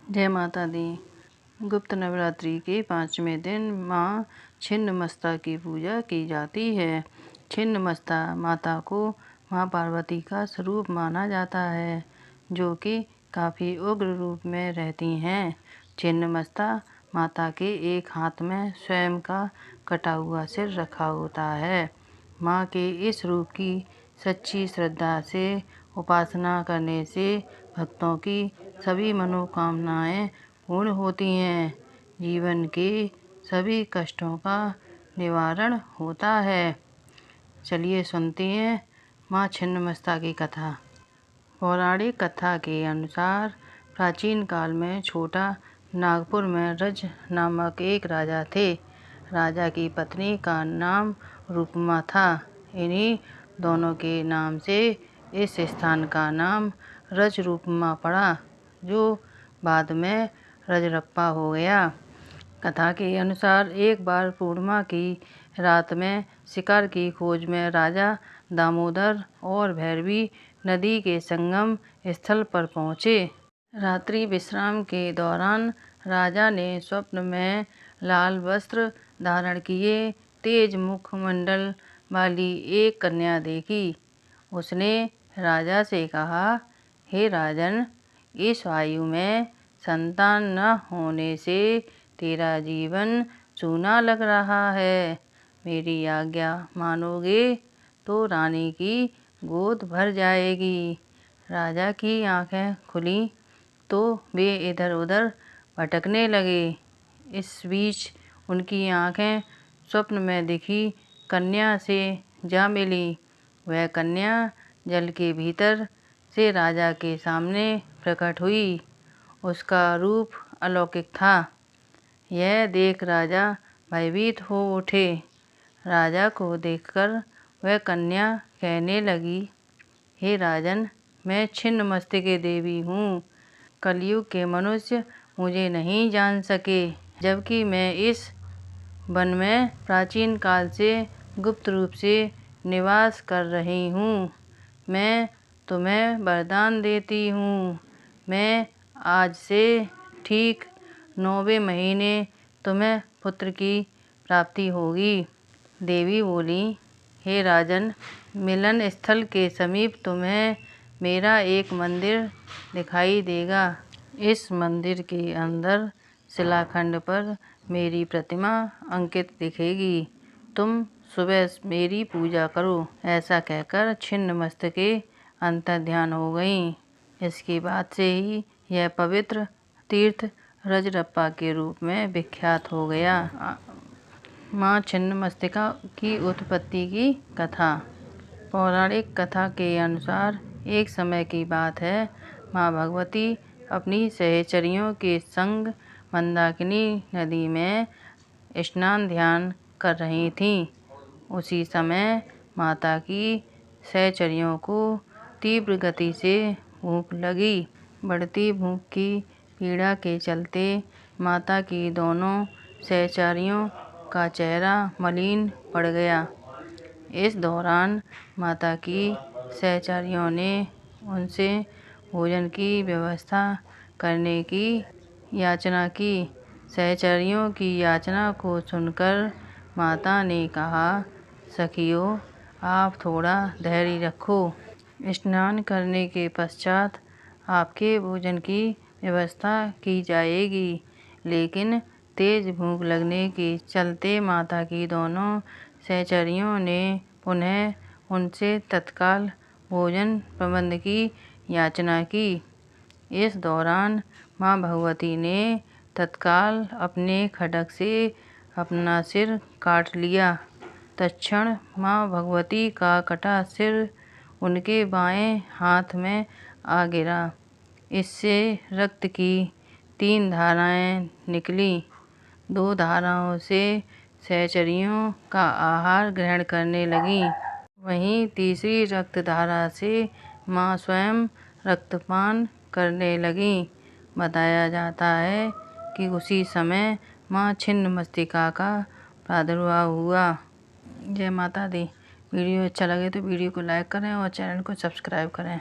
जय माता दी। गुप्त नवरात्रि के 5वें दिन माँ छिन्नमस्ता की पूजा की जाती है। छिन्नमस्ता माता को माँ पार्वती का स्वरूप माना जाता है, जो कि काफ़ी उग्र रूप में रहती हैं। छिन्नमस्ता माता के एक हाथ में स्वयं का कटा हुआ सिर रखा होता है। माँ के इस रूप की सच्ची श्रद्धा से उपासना करने से भक्तों की सभी मनोकामनाएं पूर्ण होती हैं। जीवन के सभी कष्टों का निवारण होता है। चलिए सुनते हैं माँ छिन्नमस्ता की कथा। पौराणिक कथा के अनुसार प्राचीन काल में छोटा नागपुर में रज नामक एक राजा थे। राजा की पत्नी का नाम रूपमा था। इन्हीं दोनों के नाम से इस स्थान का नाम रजरूपमा पड़ा, जो बाद में रजरप्पा हो गया। कथा के अनुसार एक बार पूर्णिमा की रात में शिकार की खोज में राजा दामोदर और भैरवी नदी के संगम स्थल पर पहुँचे। रात्रि विश्राम के दौरान राजा ने स्वप्न में लाल वस्त्र धारण किए तेज मुखमंडल वाली एक कन्या देखी। उसने राजा से कहा, हे राजन, इस आयु में संतान न होने से तेरा जीवन सूना लग रहा है। मेरी आज्ञा मानोगे तो रानी की गोद भर जाएगी। राजा की आंखें खुली तो वे इधर उधर भटकने लगे। इस बीच उनकी आंखें स्वप्न में दिखी कन्या से जा मिली। वह कन्या जल के भीतर से राजा के सामने प्रकट हुई। उसका रूप अलौकिक था। यह देख राजा भयभीत हो उठे। राजा को देखकर वह कन्या कहने लगी, हे राजन, मैं छिन्नमस्तिके देवी हूँ। कलयुग के मनुष्य मुझे नहीं जान सके, जबकि मैं इस वन में प्राचीन काल से गुप्त रूप से निवास कर रही हूँ। मैं तुम्हें वरदान देती हूँ। मैं आज से ठीक 9वें महीने तुम्हें पुत्र की प्राप्ति होगी। देवी बोली, हे राजन, मिलन स्थल के समीप तुम्हें मेरा एक मंदिर दिखाई देगा। इस मंदिर के अंदर शिलाखंड पर मेरी प्रतिमा अंकित दिखेगी। तुम सुबह मेरी पूजा करो। ऐसा कहकर छिन्नमस्तिके अंतर्ध्यान हो गईं। इसके बाद से ही यह पवित्र तीर्थ रजरप्पा के रूप में विख्यात हो गया। माँ छिन्नमस्तिका की उत्पत्ति की कथा। पौराणिक कथा के अनुसार एक समय की बात है, माँ भगवती अपनी सहचरियों के संग मंदाकिनी नदी में स्नान ध्यान कर रही थीं। उसी समय माता की सहचरियों को तीव्र गति से भूख लगी। बढ़ती भूख की पीड़ा के चलते माता की दोनों सहचरियों का चेहरा मलिन पड़ गया। इस दौरान माता की सहचरियों ने उनसे भोजन की व्यवस्था करने की याचना की। सहचरियों की याचना को सुनकर माता ने कहा, सखियों, आप थोड़ा धैर्य रखो। स्नान करने के पश्चात आपके भोजन की व्यवस्था की जाएगी। लेकिन तेज भूख लगने के चलते माता की दोनों सहचरियों ने पुनः उनसे तत्काल भोजन प्रबंध की याचना की। इस दौरान माँ भगवती ने तत्काल अपने खड्ग से अपना सिर काट लिया। तत्क्षण माँ भगवती का कटा सिर उनके बाएं हाथ में आ गिरा। इससे रक्त की 3 धाराएं निकलीं। 2 धाराओं से सहचरियों का आहार ग्रहण करने लगीं। वहीं तीसरी रक्त धारा से माँ स्वयं रक्तपान करने लगीं। बताया जाता है कि उसी समय माँ छिन्नमस्तिका का प्रादुर्भाव हुआ। जय माता दी। वीडियो अच्छा लगे तो वीडियो को लाइक करें और चैनल को सब्सक्राइब करें।